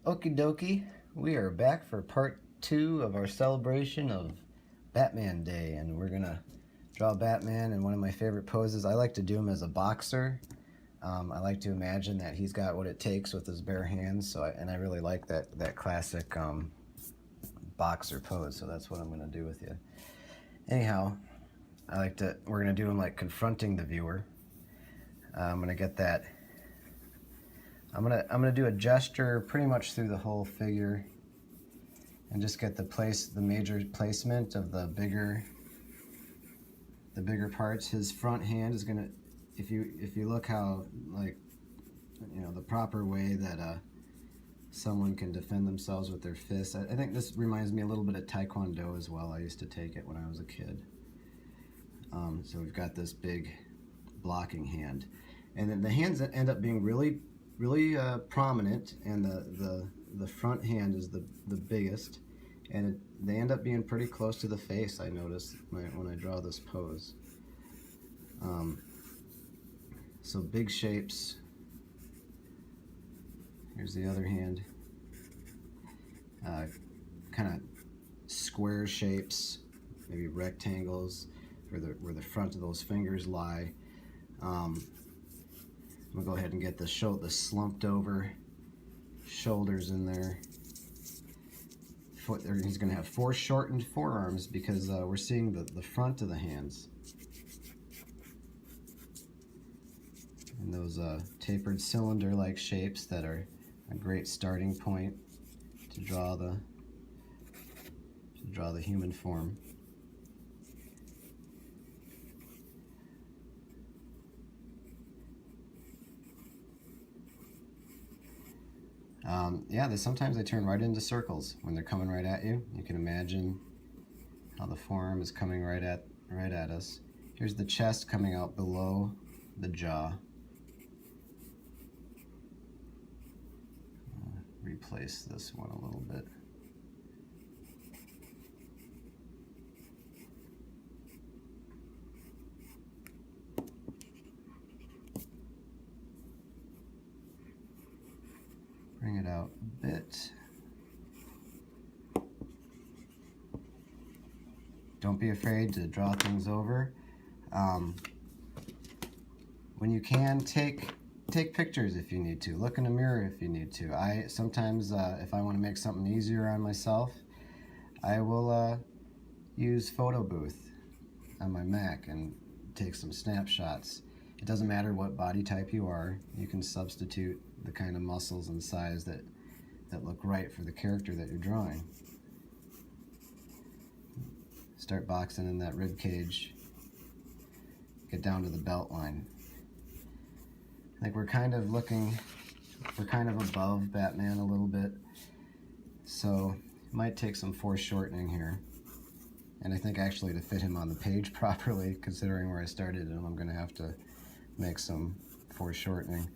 Okie dokie, we are back for part 2 of our celebration of Batman Day, and we're gonna draw Batman in one of my favorite poses. I like to do him as a boxer. I like to imagine that he's got what it takes with his bare hands, and I really like that classic boxer pose, so that's what I'm gonna do with you. Anyhow, we're gonna do him like confronting the viewer. I'm gonna get that. I'm gonna do a gesture pretty much through the whole figure, and just get the major placement of the bigger parts. His front hand is gonna, if you look how, like, the proper way that someone can defend themselves with their fists. I think this reminds me a little bit of Taekwondo as well. I used to take it when I was a kid. So we've got this big blocking hand, and then the hands end up being really prominent, and the front hand is the biggest, and they end up being pretty close to the face, I notice, when I draw this pose. So big shapes. Here's the other hand. Kind of square shapes, maybe rectangles, where the front of those fingers lie. I'm gonna go ahead and get the slumped over shoulders in there. He's gonna have foreshortened forearms because we're seeing the front of the hands. And those tapered cylinder-like shapes that are a great starting point to draw the human form. Sometimes they turn right into circles when they're coming right at you. You can imagine how the forearm is coming right at us. Here's the chest coming out below the jaw. Replace this one a little bit. Bring it out a bit. Don't be afraid to draw things over. When you can, take pictures if you need to. Look in a mirror if you need to. I sometimes, if I want to make something easier on myself, I will use Photo Booth on my Mac and take some snapshots. It doesn't matter what body type you are. You can substitute the kind of muscles and size that look right for the character that you're drawing. Start boxing in that rib cage. Get down to the belt line. I think we're kind of above Batman a little bit, so it might take some foreshortening here. And I think actually to fit him on the page properly, considering where I started him, I'm gonna have to make some foreshortening.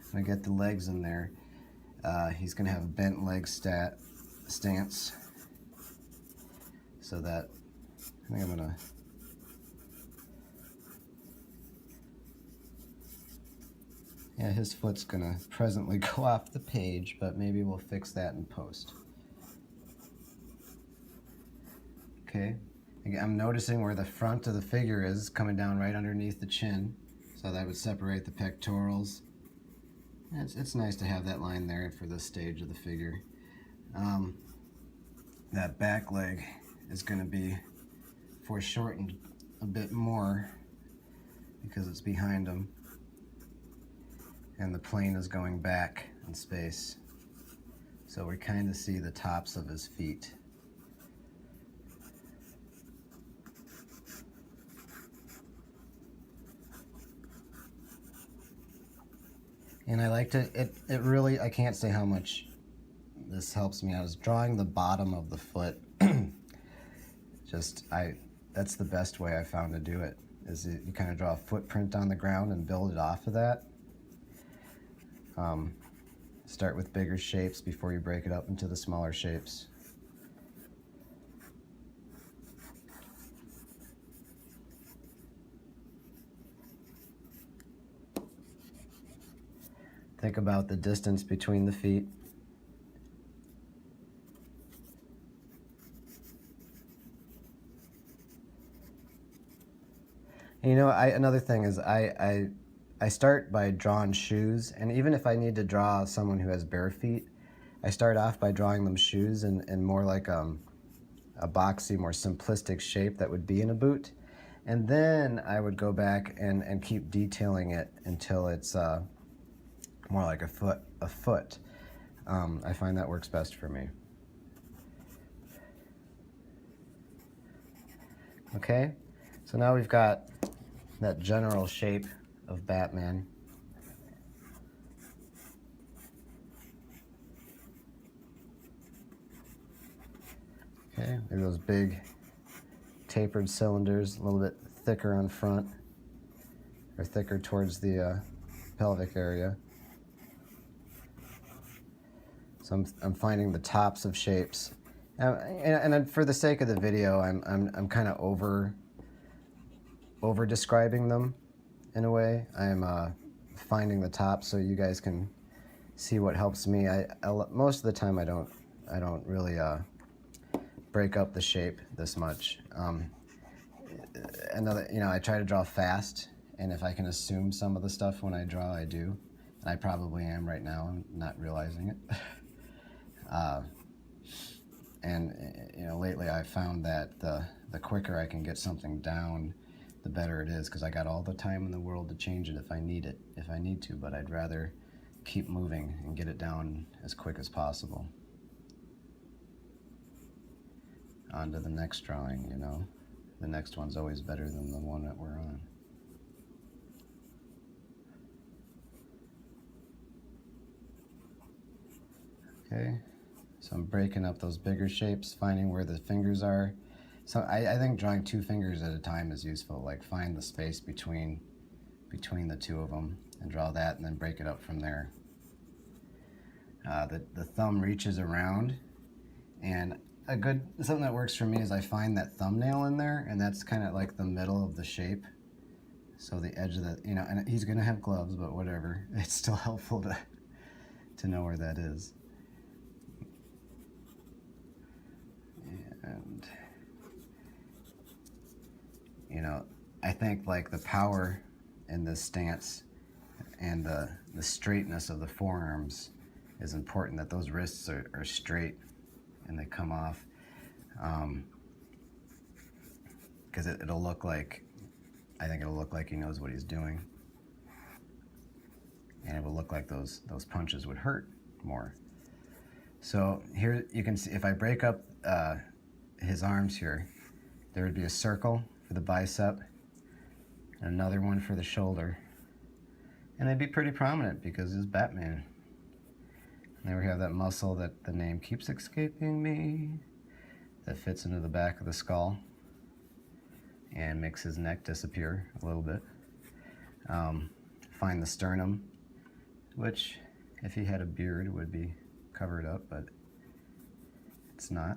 I'm gonna get the legs in there. He's gonna have a bent leg stance, so that I think I'm gonna his foot's gonna presently go off the page, but maybe we'll fix that in post. Okay, I'm noticing where the front of the figure is coming down right underneath the chin, so that would separate the pectorals. It's nice to have that line there for this stage of the figure. That back leg is going to be foreshortened a bit more because it's behind him, and the plane is going back in space, so we kind of see the tops of his feet. And I like to, it really, I can't say how much this helps me out, is drawing the bottom of the foot. That's the best way I found to do it, is you kind of draw a footprint on the ground and build it off of that. Start with bigger shapes before you break it up into the smaller shapes. Think about the distance between the feet. And, you know, another thing is I start by drawing shoes, and even if I need to draw someone who has bare feet, I start off by drawing them shoes in more like a boxy, more simplistic shape that would be in a boot. And then I would go back and keep detailing it until it's more like a foot. I find that works best for me. Okay, so now we've got that general shape of Batman. Okay, maybe those big tapered cylinders, a little bit thicker on front, or thicker towards the pelvic area. So I'm finding the tops of shapes, and for the sake of the video, I'm kind of over describing them in a way. I'm finding the tops so you guys can see what helps me. Most of the time I don't really break up the shape this much. I try to draw fast, and if I can assume some of the stuff when I draw, I do. And I probably am right now. I'm not realizing it. Lately I've found that the quicker I can get something down, the better it is, because I got all the time in the world to change it if I need to, but I'd rather keep moving and get it down as quick as possible. On to the next drawing, you know. The next one's always better than the one that we're on. Okay, so I'm breaking up those bigger shapes, finding where the fingers are. So I think drawing 2 fingers at a time is useful, like find the space between the 2 of them and draw that, and then break it up from there. The thumb reaches around, and something that works for me is I find that thumbnail in there, and that's kind of like the middle of the shape. So the edge of the, and he's gonna have gloves, but whatever. It's still helpful to know where that is. And I think like the power in this stance and the straightness of the forearms is important, that those wrists are straight and they come off, because it'll look like, I think it'll look like he knows what he's doing, and it will look like those punches would hurt more. So here you can see, if I break up his arms here, there would be a circle for the bicep, and another one for the shoulder, and they'd be pretty prominent because it's Batman. And there we have that muscle that the name keeps escaping me, that fits into the back of the skull and makes his neck disappear a little bit. Find the sternum, which if he had a beard would be covered up, but it's not.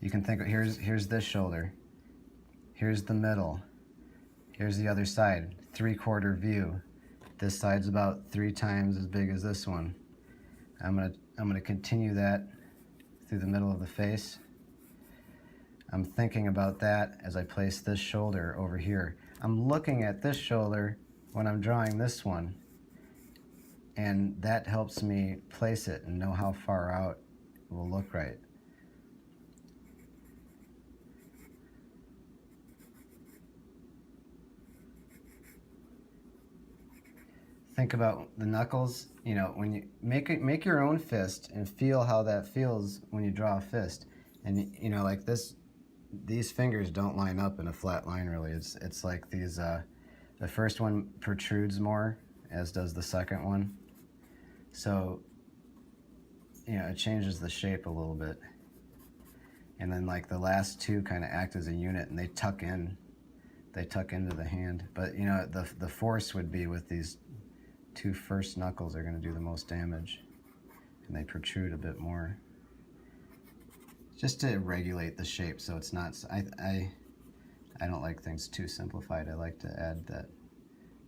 You can think of, here's this shoulder, here's the middle, here's the other side, 3/4 view. This side's about 3 times as big as this one. I'm gonna continue that through the middle of the face. I'm thinking about that as I place this shoulder over here. I'm looking at this shoulder when I'm drawing this one, and that helps me place it and know how far out it will look right. Think about the knuckles, when you make your own fist and feel how that feels when you draw a fist. And like these fingers don't line up in a flat line really. It's like these, the first one protrudes more, as does the second one. So, it changes the shape a little bit. And then like the last 2 kind of act as a unit, and they tuck into the hand. But the force would be with these 2 first knuckles are going to do the most damage, and they protrude a bit more, just to regulate the shape so it's not, I don't like things too simplified. I like to add that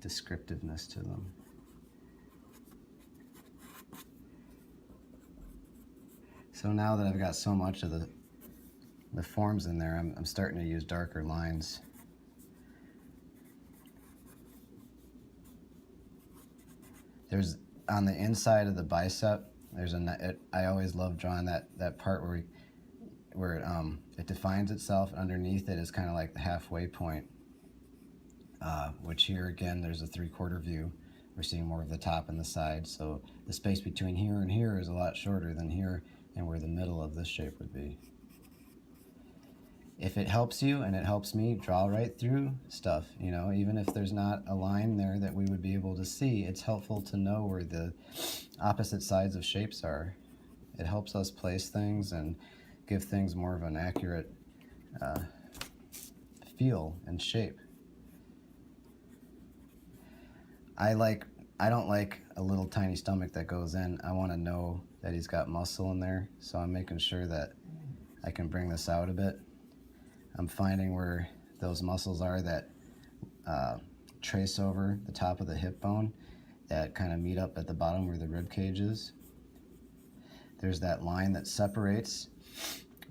descriptiveness to them. So now that I've got so much of the forms in there, I'm starting to use darker lines. There's, on the inside of the bicep, there's I always love drawing that part where it defines itself. Underneath it is kind of like the halfway point, which here again, there's a 3/4 view. We're seeing more of the top and the side, so the space between here and here is a lot shorter than here and where the middle of this shape would be. If it helps you, and it helps me, draw right through stuff, you know, even if there's not a line there that we would be able to see, it's helpful to know where the opposite sides of shapes are. It helps us place things and give things more of an accurate feel and shape. I don't like a little tiny stomach that goes in. I want to know that he's got muscle in there, so I'm making sure that I can bring this out a bit. I'm finding where those muscles are that trace over the top of the hip bone, that kind of meet up at the bottom where the rib cage is. There's that line that separates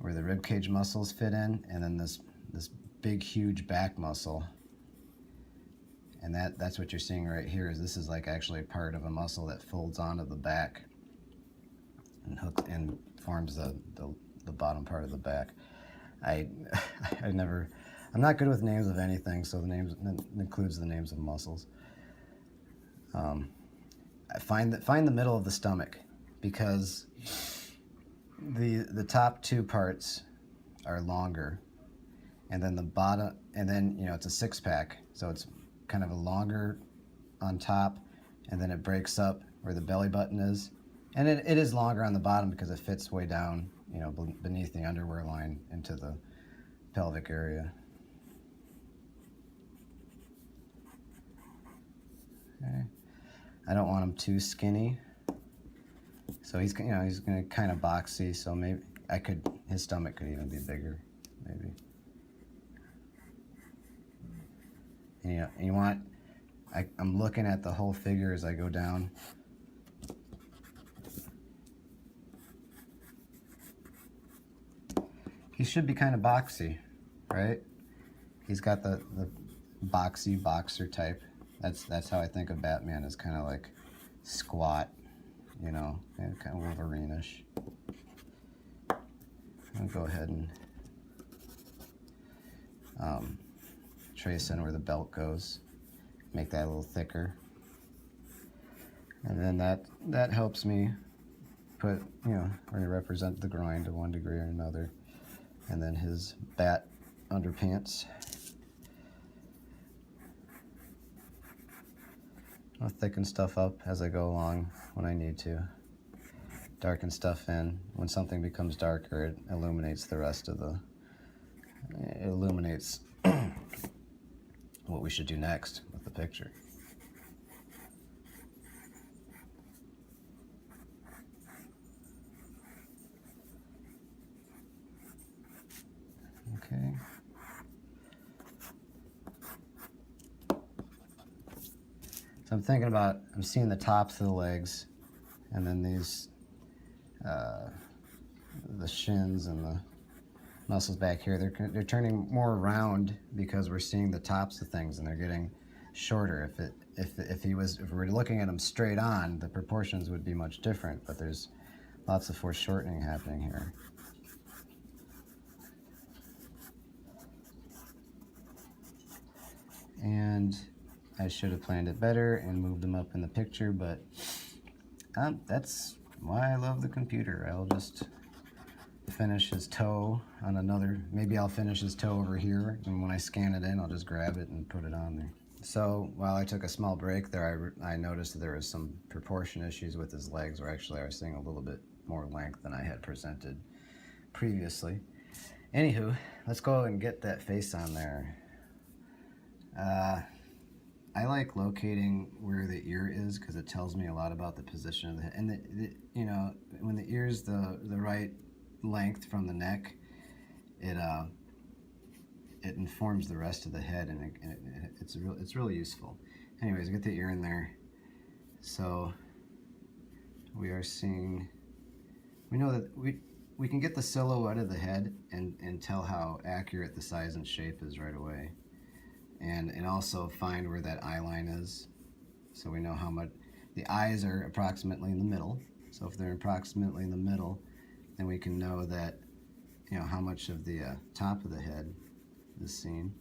where the rib cage muscles fit in, and then this big huge back muscle. And that's what you're seeing right here. Is this is like actually part of a muscle that folds onto the back and hooks and forms the bottom part of the back. I'm not good with names of anything, so the names includes the names of muscles. I find the middle of the stomach, because the top two parts are longer, and then the bottom, and then, you know, it's a six-pack, so it's kind of a longer on top, and then it breaks up where the belly button is, and it is longer on the bottom because it fits way down, you know, beneath the underwear line into the pelvic area. Okay. I don't want him too skinny, so he's, you know, he's gonna kind of boxy, so maybe his stomach could even be bigger, maybe. And, you know, I'm looking at the whole figure as I go down. He should be kind of boxy, right? He's got the boxy boxer type. That's how I think of Batman, as kind of like squat, you know, and kind of Wolverine-ish. I'll go ahead and trace in where the belt goes, make that a little thicker, and then that helps me put, you know, where to represent the groin to one degree or another, and then his bat underpants. I'll thicken stuff up as I go along when I need to. Darken stuff in. When something becomes darker, it illuminates the rest of it illuminates what we should do next with the picture. Okay. So I'm seeing the tops of the legs, and then these, the shins and the muscles back here, they're turning more round because we're seeing the tops of things, and they're getting shorter. If we're looking at them straight on, the proportions would be much different, but there's lots of foreshortening happening here. And I should have planned it better and moved them up in the picture, but that's why I love the computer. I'll just finish his toe on another, maybe I'll finish his toe over here, and when I scan it in, I'll just grab it and put it on there. So while I took a small break there, I noticed that there was some proportion issues with his legs, where actually I was seeing a little bit more length than I had presented previously. Anywho, let's go and get that face on there. I like locating where the ear is because it tells me a lot about the position of the head. And you know, when the ear is the right length from the neck, it informs the rest of the head, and it's really useful. Anyways, get the ear in there. So we are seeing. We know that we can get the silhouette of the head and tell how accurate the size and shape is right away. And also find where that eye line is, so we know how much. The eyes are approximately in the middle, so if they're approximately in the middle, then we can know that, you know, how much of the top of the head is seen.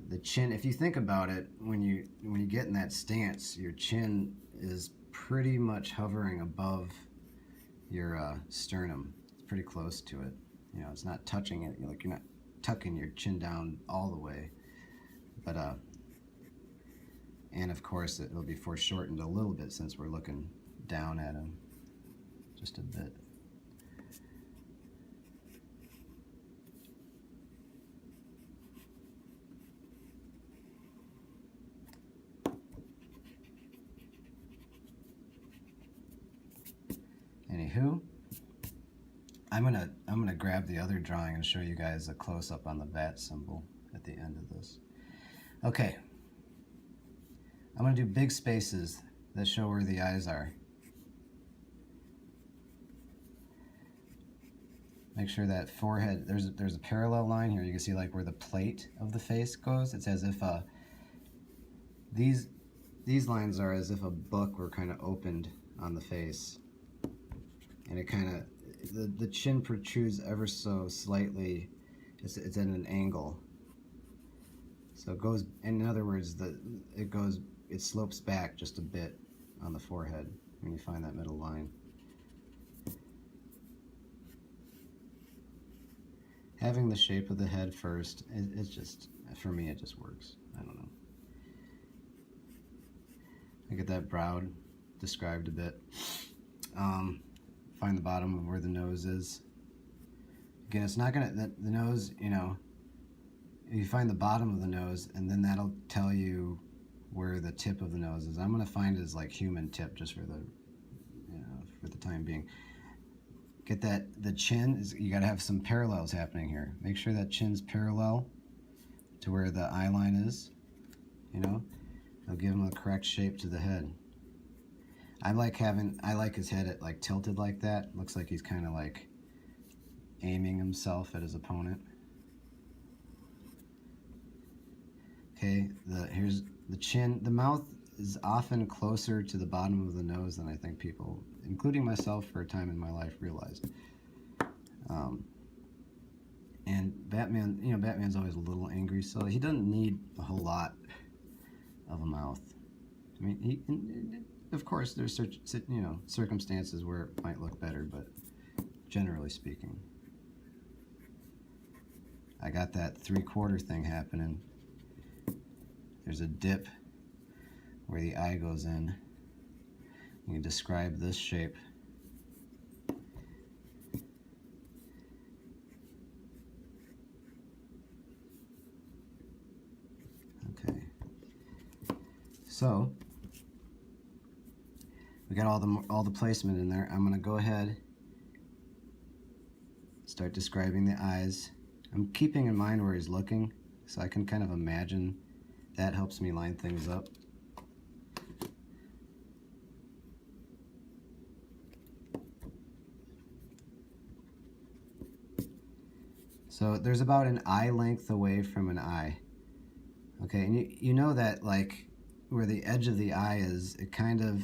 The chin, if you think about it, when you get in that stance, your chin is pretty much hovering above your sternum. It's pretty close to it. You know, it's not touching it. Like, you're not tucking your chin down all the way. But and of course it'll be foreshortened a little bit since we're looking down at him, just a bit. Anywho, I'm gonna grab the other drawing and show you guys a close-up on the bat symbol at the end of this. Okay, I'm gonna do big spaces that show where the eyes are. Make sure that forehead, there's a parallel line here. You can see like where the plate of the face goes. It's as if these lines are as if a book were kind of opened on the face, and it kind of, the chin protrudes ever so slightly. It's at an angle, so it goes. In other words, it slopes back just a bit on the forehead when you find that middle line. Having the shape of the head first, it's just, for me, it just works. I don't know. I get that brow described a bit. Find the bottom of where the nose is. Again, it's not gonna, the nose, you know, you find the bottom of the nose, and then that'll tell you where the tip of the nose is. I'm gonna find it as like human tip, just for the, you know, for the time being. Get that, the chin is, you gotta have some parallels happening here. Make sure that chin's parallel to where the eye line is, you know. It'll give him the correct shape to the head. I like his head at, like, tilted like that. Looks like he's kind of like aiming himself at his opponent. Okay, here's the chin. The mouth is often closer to the bottom of the nose than I think people, including myself for a time in my life, realized. And Batman, you know, Batman's always a little angry, so he doesn't need a whole lot of a mouth. I mean, of course, there's, you know, circumstances where it might look better, but generally speaking, I got that 3/4 thing happening. There's a dip where the eye goes in. You can describe this shape. Okay. So we got all the placement in there. I'm gonna go ahead, start describing the eyes. I'm keeping in mind where he's looking, so I can kind of imagine. That helps me line things up. So there's about an eye length away from an eye. Okay, and you know that, like, where the edge of the eye is, it kind of,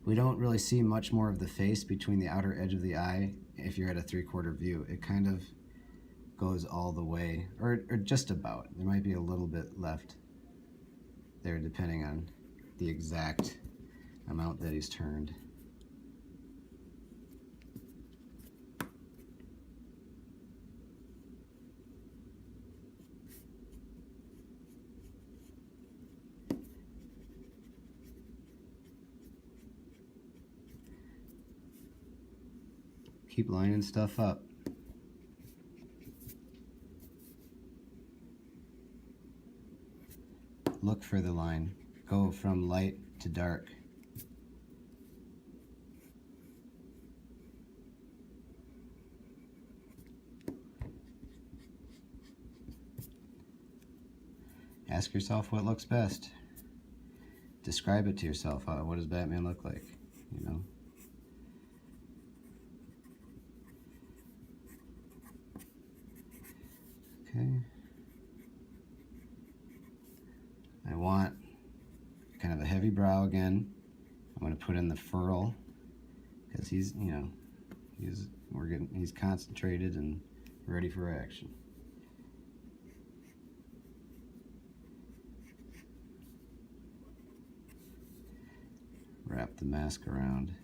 we don't really see much more of the face between the outer edge of the eye if you're at a 3/4 view. It kind of goes all the way, or just about. There might be a little bit left there depending on the exact amount that he's turned. Keep lining stuff up. Look for the line. Go from light to dark. Ask yourself what looks best. Describe it to yourself. What does Batman look like? You know? brow again. I'm going to put in the furl because he's, you know, he's concentrated and ready for action. Wrap the mask around.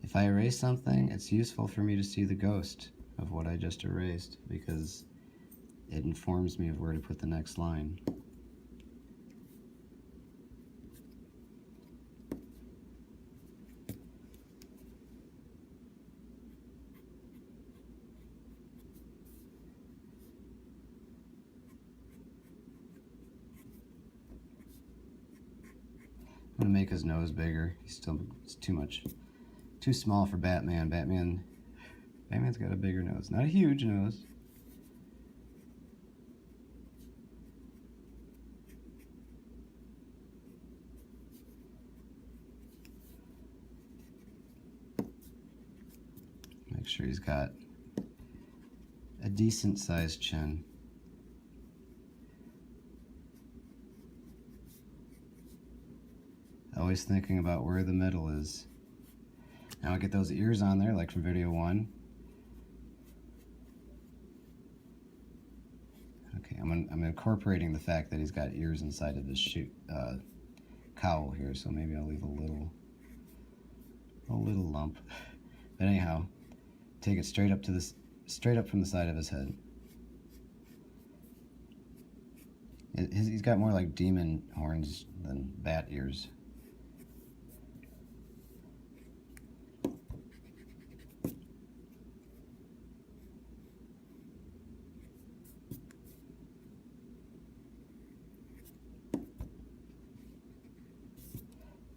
If I erase something, it's useful for me to see the ghost of what I just erased because it informs me of where to put the next line. I'm gonna make his nose bigger. It's too small for Batman. Batman's got a bigger nose. Not a huge nose. Make sure he's got a decent sized chin. Always thinking about where the middle is. Now I get those ears on there like from video 1. Okay, I'm incorporating the fact that he's got ears inside of his cowl here, so maybe I'll leave a little lump. But anyhow, take it straight up from the side of his head. He's got more like demon horns than bat ears.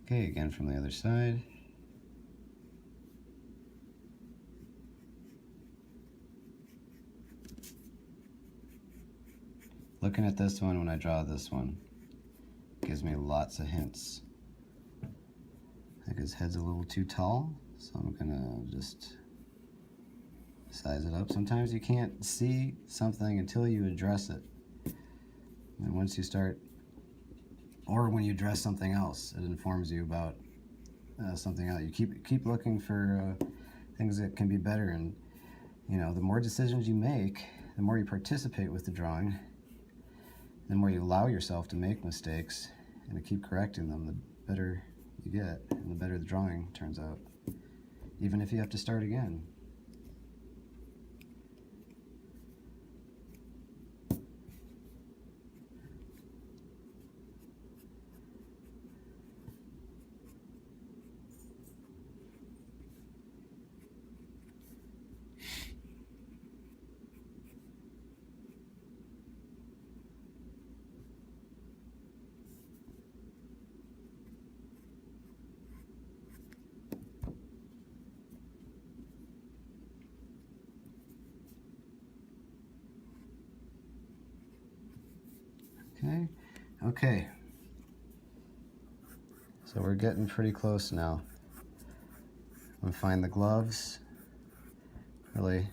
Okay, again from the other side. Looking at this one when I draw this one gives me lots of hints. I think his head's a little too tall, so I'm gonna just size it up. Sometimes you can't see something until you address it. And once you start, or when you address something else, it informs you about something else. You keep looking for things that can be better, and you know, the more decisions you make, the more you participate with the drawing, the more you allow yourself to make mistakes and to keep correcting them, the better you get and the better the drawing turns out, even if you have to start again. Okay, so we're getting pretty close now. I'm gonna find the gloves. Really,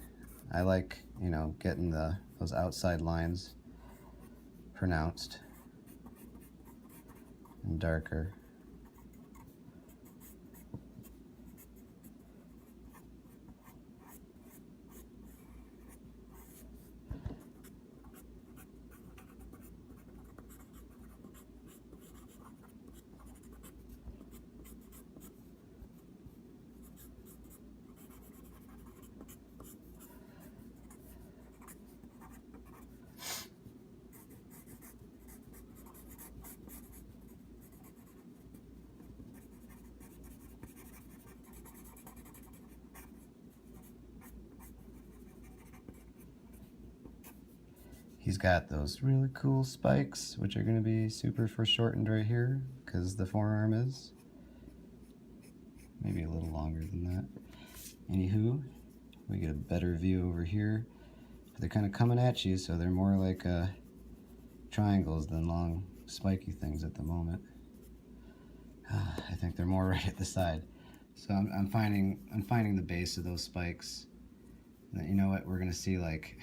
I like, you know, getting those outside lines pronounced and darker. He's got those really cool spikes, which are going to be super foreshortened right here, because the forearm is. Maybe a little longer than that. Anywho, we get a better view over here. They're kind of coming at you, so they're more like triangles than long spiky things at the moment. I think they're more right at the side. So I'm finding the base of those spikes. And you know what? We're gonna see, like,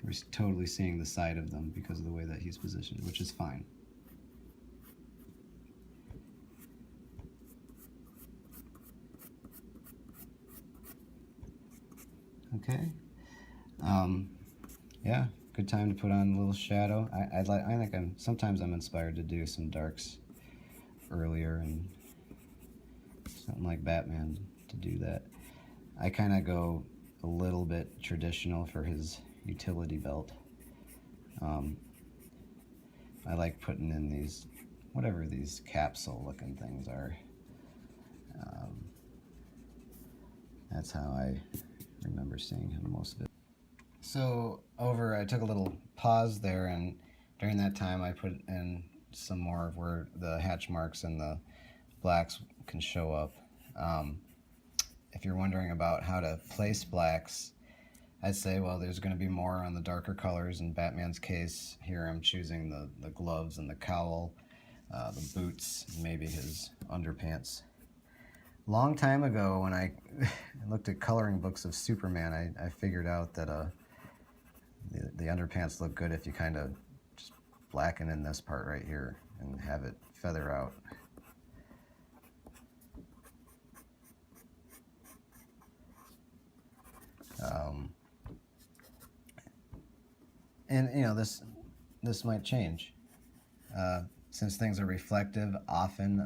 we're totally seeing the side of them because of the way that he's positioned, which is fine. Okay. Yeah, good time to put on a little shadow. I think sometimes I'm inspired to do some darks earlier, and something like Batman to do that. I kind of go a little bit traditional for his utility belt. I like putting in these, whatever these capsule looking things are. That's how I remember seeing him most of it. So I took a little pause there, and during that time I put in some more of where the hatch marks and the blacks can show up. If you're wondering about how to place blacks, I'd say, well, there's going to be more on the darker colors. In Batman's case, here I'm choosing the gloves and the cowl, the boots, and maybe his underpants. Long time ago, when I looked at coloring books of Superman, I figured out that the underpants look good if you kind of just blacken in this part right here and have it feather out. And you know, this might change. Since things are reflective, often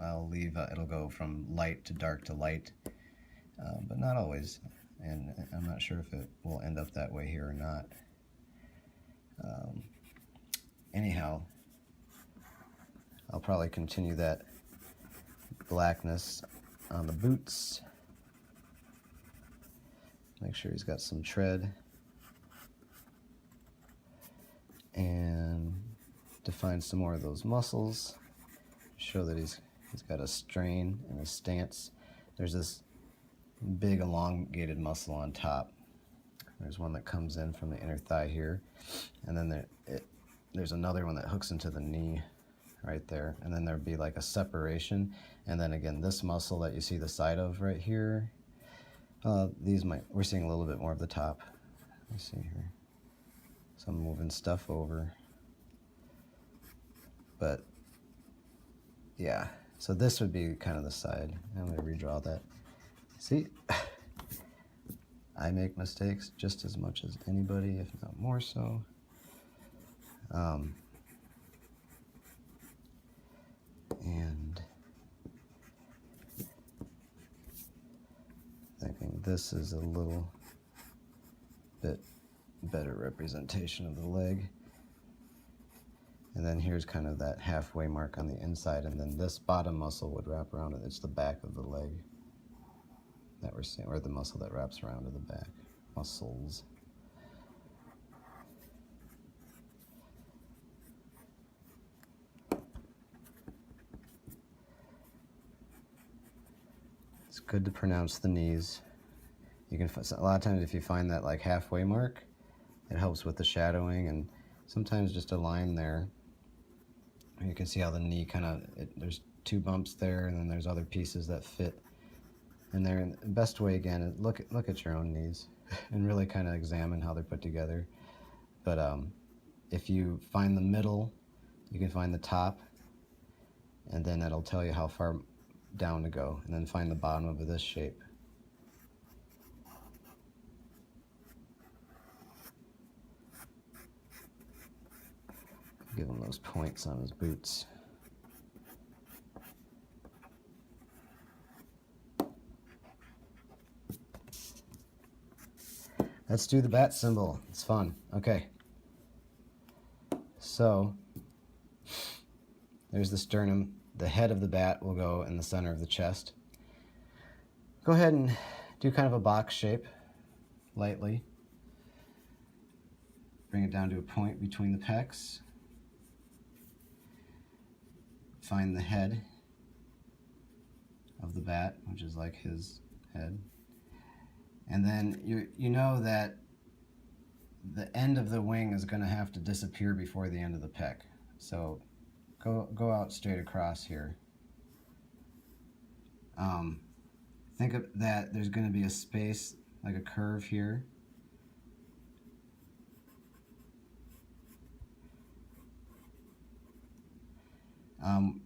I'll leave, it'll go from light to dark to light, but not always, and I'm not sure if it will end up that way here or not. Anyhow, I'll probably continue that blackness on the boots. Make sure he's got some tread, and define some more of those muscles. Show that he's got a strain in his stance. There's this big elongated muscle on top. There's one that comes in from the inner thigh here, and then there's another one that hooks into the knee right there, and then there'd be like a separation, and then again this muscle that you see the side of right here, we're seeing a little bit more of the top. Let's see here. So I'm moving stuff over, but yeah, so this would be kind of the side. I'm going to redraw that. See, I make mistakes just as much as anybody, if not more so. And thinking this is a little bit better representation of the leg. And then here's kind of that halfway mark on the inside, and then this bottom muscle would wrap around it. It's the back of the leg that we're seeing, or the muscle that wraps around to the back. Muscles. It's good to pronounce the knees. You can, a lot of times if you find that like halfway mark, it helps with the shadowing, and sometimes just a line there. You can see how the knee kind of, there's two bumps there, and then there's other pieces that fit in there. And the best way, again, is look at your own knees and really kind of examine how they're put together. But if you find the middle, you can find the top, and then that'll tell you how far down to go, and then find the bottom of this shape. Give him those points on his boots. Let's do the bat symbol. It's fun. Okay. So there's the sternum. The head of the bat will go in the center of the chest. Go ahead and do kind of a box shape, lightly. Bring it down to a point between the pecs. Find the head of the bat, which is like his head. And then you know that the end of the wing is going to have to disappear before the end of the peck. So go out straight across here. Think of that there's going to be a space, like a curve here.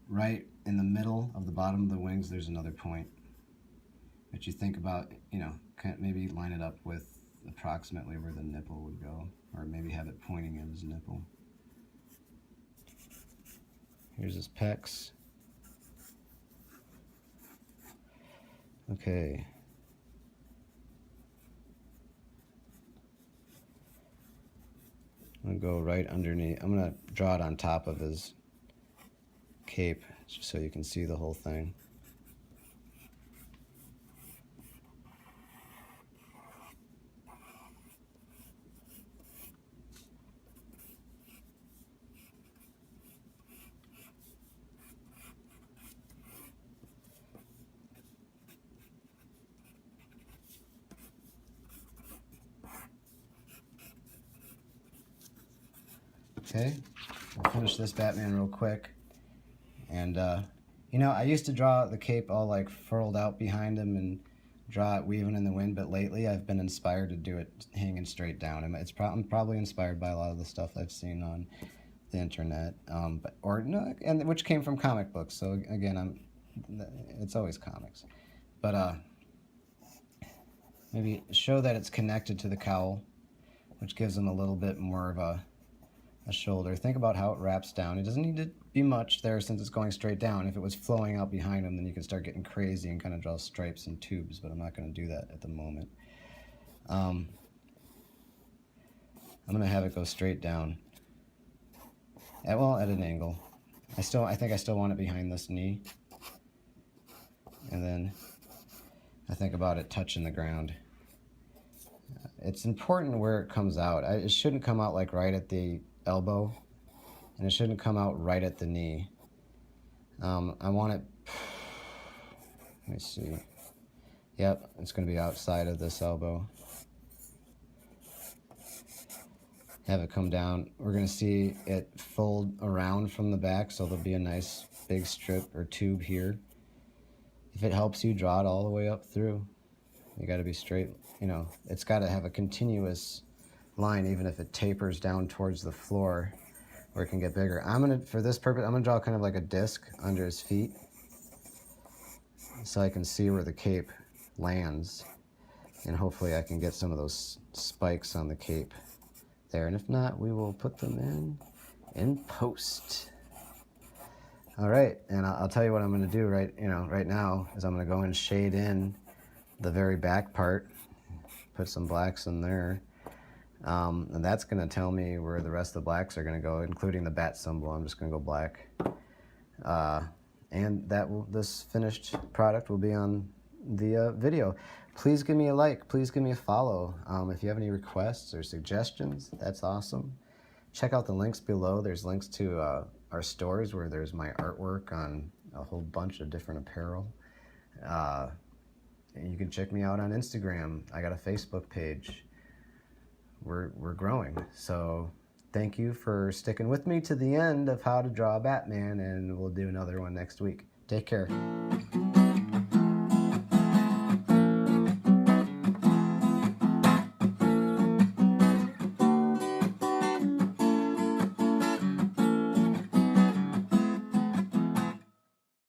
Right in the middle of the bottom of the wings, there's another point. But you think about, you know, maybe line it up with approximately where the nipple would go, or maybe have it pointing at his nipple. Here's his pecs. Okay. I'm gonna go right underneath. I'm gonna draw it on top of his cape just so you can see the whole thing. Okay, we'll finish this Batman real quick. And, you know, I used to draw the cape all like furled out behind him and draw it weaving in the wind, but lately I've been inspired to do it hanging straight down. I'm probably inspired by a lot of the stuff I've seen on the internet, and which came from comic books. So again, it's always comics, but maybe show that it's connected to the cowl, which gives him a little bit more of a shoulder. Think about how it wraps down. It doesn't need to be much there since it's going straight down. If it was flowing out behind him, then you can start getting crazy and kind of draw stripes and tubes, but I'm not going to do that at the moment. I'm going to have it go straight down. At an angle. I think I still want it behind this knee. And then I think about it touching the ground. It's important where it comes out. It shouldn't come out like right at the elbow, and it shouldn't come out right at the knee. I want it, let me see. Yep, it's going to be outside of this elbow. Have it come down. We're going to see it fold around from the back, so there'll be a nice big strip or tube here. If it helps you, draw it all the way up through. You got to be straight, you know, it's got to have a continuous line, even if it tapers down towards the floor where it can get bigger. For this purpose, I'm gonna draw kind of like a disc under his feet so I can see where the cape lands, and hopefully I can get some of those spikes on the cape there, and if not, we will put them in post. All right, and I'll tell you what I'm gonna do right now is I'm gonna go and shade in the very back part, put some blacks in there. And that's going to tell me where the rest of the blacks are going to go, including the bat symbol. I'm just going to go black. And this finished product will be on the video. Please give me a like. Please give me a follow. If you have any requests or suggestions, that's awesome. Check out the links below. There's links to our stores where there's my artwork on a whole bunch of different apparel. And you can check me out on Instagram. I got a Facebook page. We're growing. So thank you for sticking with me to the end of how to draw Batman, and we'll do another one next week. Take care.